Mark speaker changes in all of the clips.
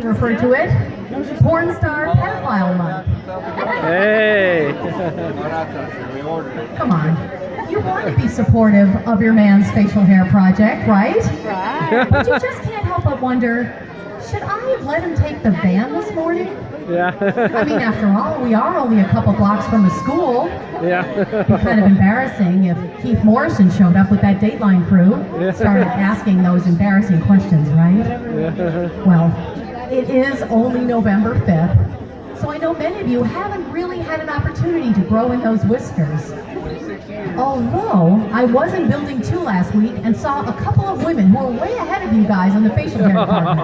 Speaker 1: refer to it, Porn Star Pedophile Month.
Speaker 2: Hey!
Speaker 1: Come on. You want to be supportive of your man's facial hair project, right?
Speaker 3: Right.
Speaker 1: But you just can't help but wonder, should I have let him take the van this morning?
Speaker 2: Yeah.
Speaker 1: I mean, after all, we are only a couple blocks from the school.
Speaker 2: Yeah.
Speaker 1: It'd be kind of embarrassing if Keith Morrison showed up with that Dateline crew, started asking those embarrassing questions, right? Well, it is only November 5th, so I know many of you haven't really had an opportunity to grow in those whiskers. Although, I was in Building 2 last week and saw a couple of women who were way ahead of you guys in the facial hair department.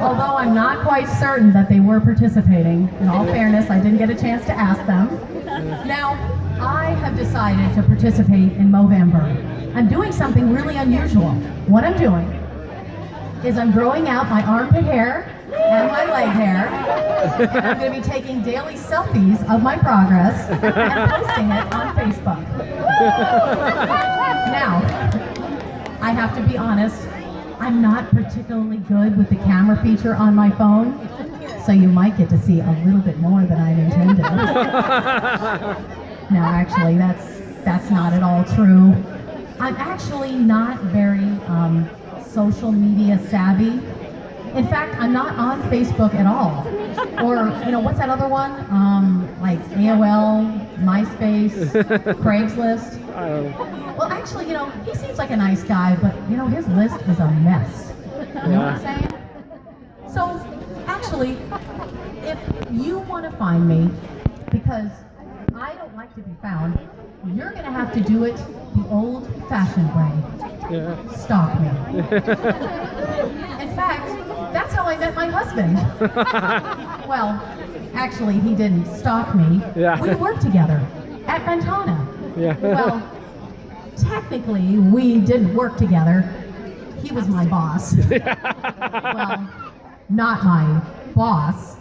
Speaker 1: Although I'm not quite certain that they were participating. In all fairness, I didn't get a chance to ask them. Now, I have decided to participate in Movember. I'm doing something really unusual. What I'm doing is I'm growing out my armpit hair and my leg hair, and I'm going to be taking daily selfies of my progress and posting it on Facebook. Now, I have to be honest, I'm not particularly good with the camera feature on my phone, so you might get to see a little bit more than I intended. No, actually, that's not at all true. I'm actually not very social media savvy. In fact, I'm not on Facebook at all. Or, what's that other one? Like AOL, MySpace, Craigslist. Well, actually, he seems like a nice guy, but, his list is a mess. You know what I'm saying? So, actually, if you want to find me, because I don't like to be found, you're going to have to do it the old-fashioned way. Stalk me. In fact, that's how I met my husband. Well, actually, he didn't stalk me. We worked together at Ventana. Well, technically, we didn't work together. He was my boss. Well, not my boss.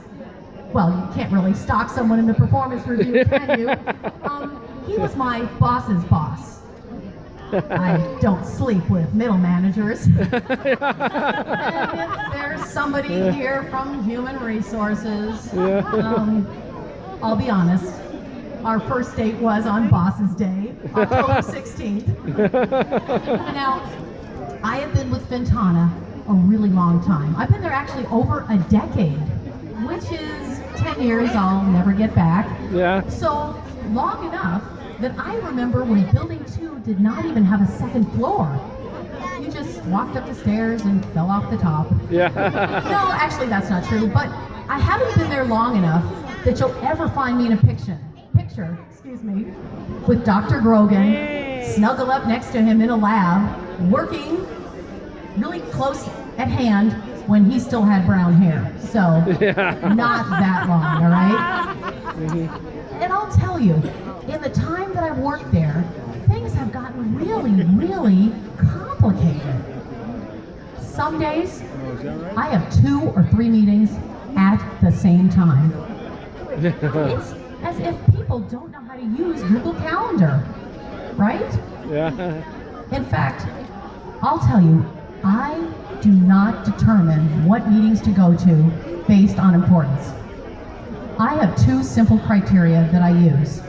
Speaker 1: Well, you can't really stalk someone in the performance review, can you? He was my boss's boss. I don't sleep with middle managers. And if there's somebody here from Human Resources, I'll be honest, our first date was on Boss's Day, October 16th. Now, I have been with Ventana a really long time. I've been there actually over a decade, which is 10 years I'll never get back. So long enough that I remember when Building 2 did not even have a second floor. You just walked up the stairs and fell off the top. No, actually that's not true, but I haven't been there long enough that you'll ever find me in a picture, with Dr. Grogan, snuggle up next to him in a lab, working really close at hand when he still had brown hair. So, not that long, all right? And I'll tell you, in the time that I've worked there, things have gotten really, really complicated. Some days, I have 2 or 3 meetings at the same time. It's as if people don't know how to use Google Calendar, right? In fact, I'll tell you, I do not determine what meetings to go to based on importance. I have 2 simple criteria that I use: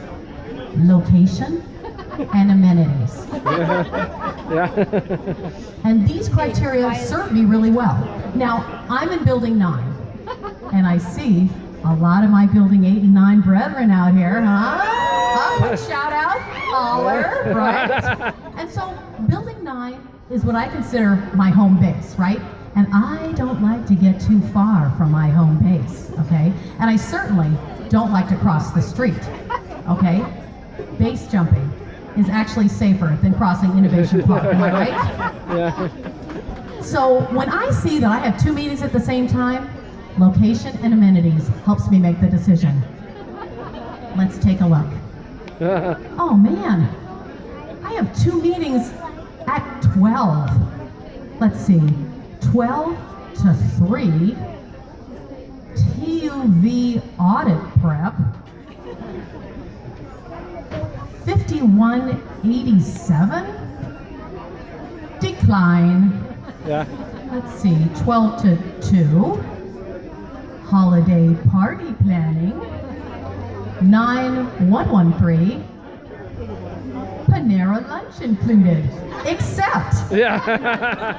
Speaker 1: location and amenities. And these criteria serve me really well. Now, I'm in Building 9, and I see a lot of my Building 8 and 9 brethren out here, huh? Shout out, holler, right? And so, Building 9 is what I consider my home base, right? And I don't like to get too far from my home base, okay? And I certainly don't like to cross the street, okay? Base jumping is actually safer than crossing Innovation Park, am I right? So when I see that I have 2 meetings at the same time, location and amenities helps me make the decision. Let's take a look. Oh man, I have 2 meetings at 12. Let's see, 12 to 3, TUV audit prep, 5187, decline. let's see, 12 to 2. Holiday party planning. 9113. Panera lunch included. Except,
Speaker 2: Yeah.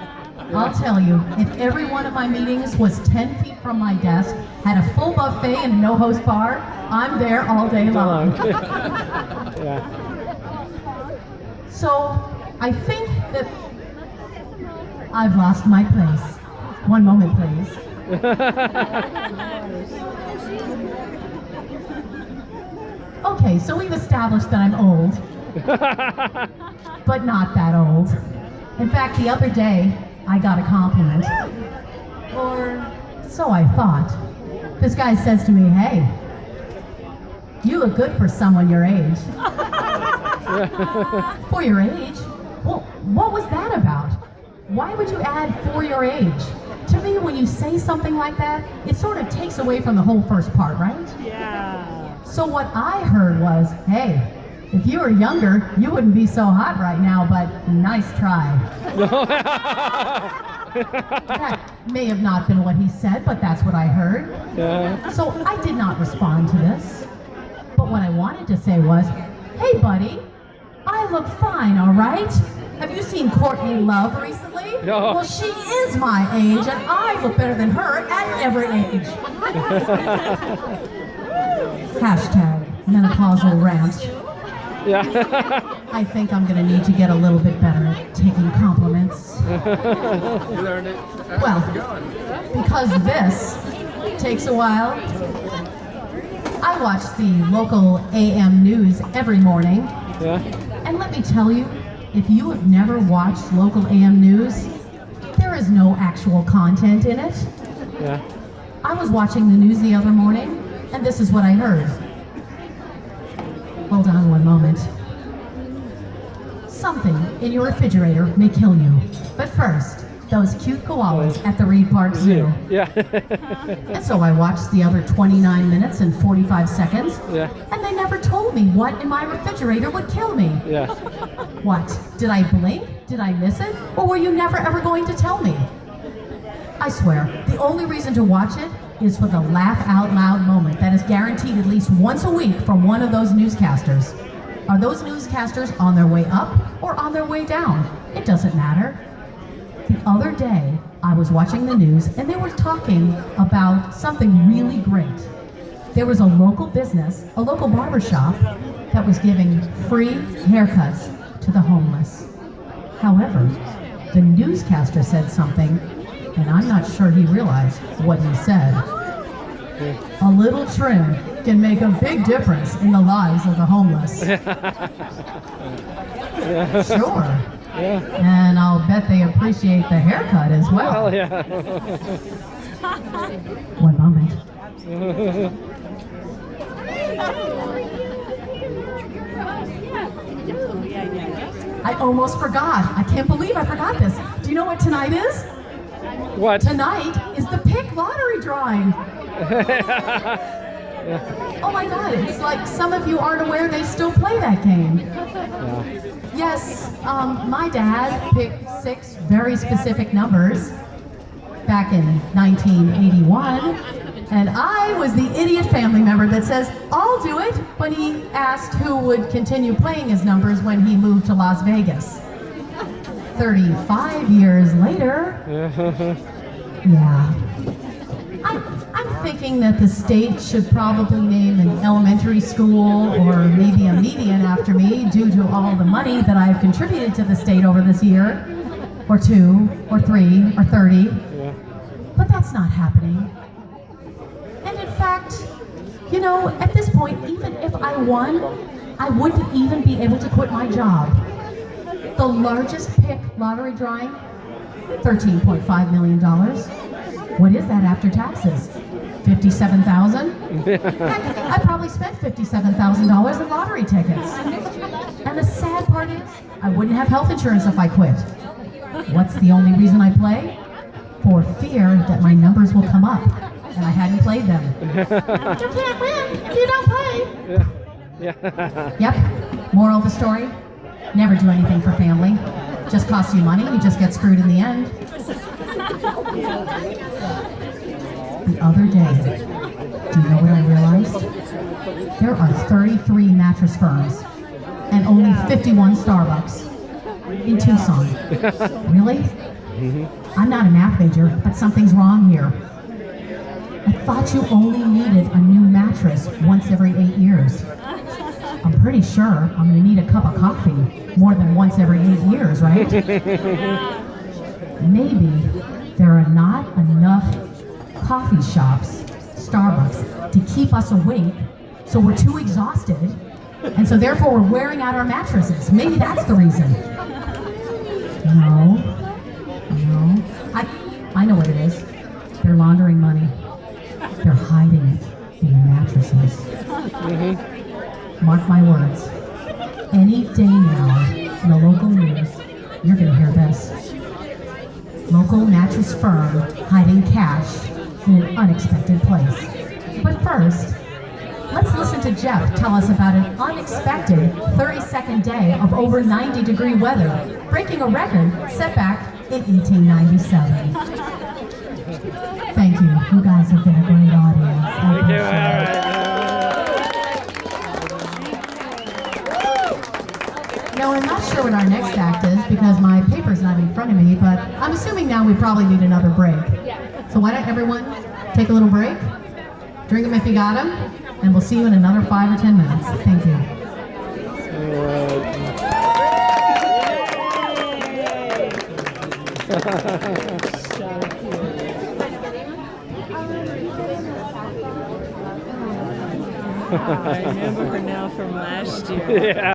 Speaker 1: I'll tell you, if every one of my meetings was 10 feet from my desk, had a full buffet and a no-host bar, I'm there all day long.
Speaker 2: Yeah.
Speaker 1: So, I think that I've lost my place. One moment, please. Okay, so we've established that I'm old, but not that old. In fact, the other day, I got a compliment. Or so I thought. This guy says to me, "Hey, you look good for someone your age." For your age? Well, what was that about? Why would you add "for your age"? To me, when you say something like that, it sort of takes away from the whole first part, right?
Speaker 3: Yeah.
Speaker 1: So what I heard was, "Hey, if you were younger, you wouldn't be so hot right now, but nice try." That may have not been what he said, but that's what I heard.
Speaker 2: Yeah.
Speaker 1: So I did not respond to this. But what I wanted to say was, "Hey buddy, I look fine, all right? Have you seen Courtney Love recently?
Speaker 2: No.
Speaker 1: Well, she is my age, and I look better than her at every age." Hashtag menopausal rant.
Speaker 2: Yeah.
Speaker 1: I think I'm gonna need to get a little bit better at taking compliments. Well, because this takes a while, I watch the local AM news every morning.
Speaker 2: Yeah.
Speaker 1: And let me tell you, if you have never watched local AM news, there is no actual content in it.
Speaker 2: Yeah.
Speaker 1: I was watching the news the other morning, and this is what I heard. Hold on one moment. Something in your refrigerator may kill you. But first, those cute koalas at the Reed Park Zoo.
Speaker 2: Yeah.
Speaker 1: And so I watched the other 29 minutes and 45 seconds,
Speaker 2: Yeah.
Speaker 1: and they never told me what in my refrigerator would kill me.
Speaker 2: Yeah.
Speaker 1: What? Did I blink? Did I miss it? Or were you never ever going to tell me? I swear, the only reason to watch it is for the laugh out loud moment that is guaranteed at least once a week from one of those newscasters. Are those newscasters on their way up or on their way down? It doesn't matter. The other day, I was watching the news and they were talking about something really great. There was a local business, a local barber shop, that was giving free haircuts to the homeless. However, the newscaster said something, and I'm not sure he realized what he said. A little trim can make a big difference in the lives of the homeless. Sure.
Speaker 2: Yeah.
Speaker 1: And I'll bet they appreciate the haircut as well.
Speaker 2: Well, yeah.
Speaker 1: One moment. I almost forgot. I can't believe I forgot this. Do you know what tonight is?
Speaker 2: What?
Speaker 1: Tonight is the pick lottery drawing. Oh my God, it's like some of you aren't aware they still play that game.
Speaker 2: Yeah.
Speaker 1: Yes, my dad picked 6 very specific numbers back in 1981, and I was the idiot family member that says, "I'll do it," when he asked who would continue playing his numbers when he moved to Las Vegas. 35 years later, yeah. I'm thinking that the state should probably name an elementary school or maybe a median after me due to all the money that I've contributed to the state over this year, or 2, or 3, or 30.
Speaker 2: Yeah.
Speaker 1: But that's not happening. And in fact, you know, at this point, even if I won, I wouldn't even be able to quit my job. The largest pick lottery drawing, $13.5 million. What is that after taxes? $57,000? Heck, I probably spent $57,000 in lottery tickets. And the sad part is, I wouldn't have health insurance if I quit. What's the only reason I play? For fear that my numbers will come up, and I hadn't played them. You can't win if you don't play.
Speaker 2: Yeah.
Speaker 1: Yep. Moral of the story? Never do anything for family. Just costs you money, you just get screwed in the end. The other day, do you know what I realized? There are 33 mattress firms and only 51 Starbucks in Tucson. Really? I'm not a math major, but something's wrong here. I thought you only needed a new mattress once every 8 years. I'm pretty sure I'm going to need a cup of coffee more than once every 8 years, right? Maybe there are not enough coffee shops, Starbucks, to keep us awake, so we're too exhausted, and so therefore we're wearing out our mattresses. Maybe that's the reason. No. I know what it is. They're laundering money. They're hiding it in the mattresses. Mark my words. Any day now, in the local news, you're going to hear this. Local mattress firm hiding cash in an unexpected place. But first, let's listen to Jeff tell us about an unexpected 32nd day of over 90-degree weather, breaking a record set back in 1897. Thank you. You guys have been a great audience.
Speaker 2: Thank you. All right.
Speaker 1: Now, I'm not sure what our next act is because my paper's not in front of me, but I'm assuming now we probably need another break. So why don't everyone take a little break, drink them if you got them, and we'll see you in another 5 or 10 minutes. Thank you.
Speaker 3: I remember her now from last year.
Speaker 2: Yeah.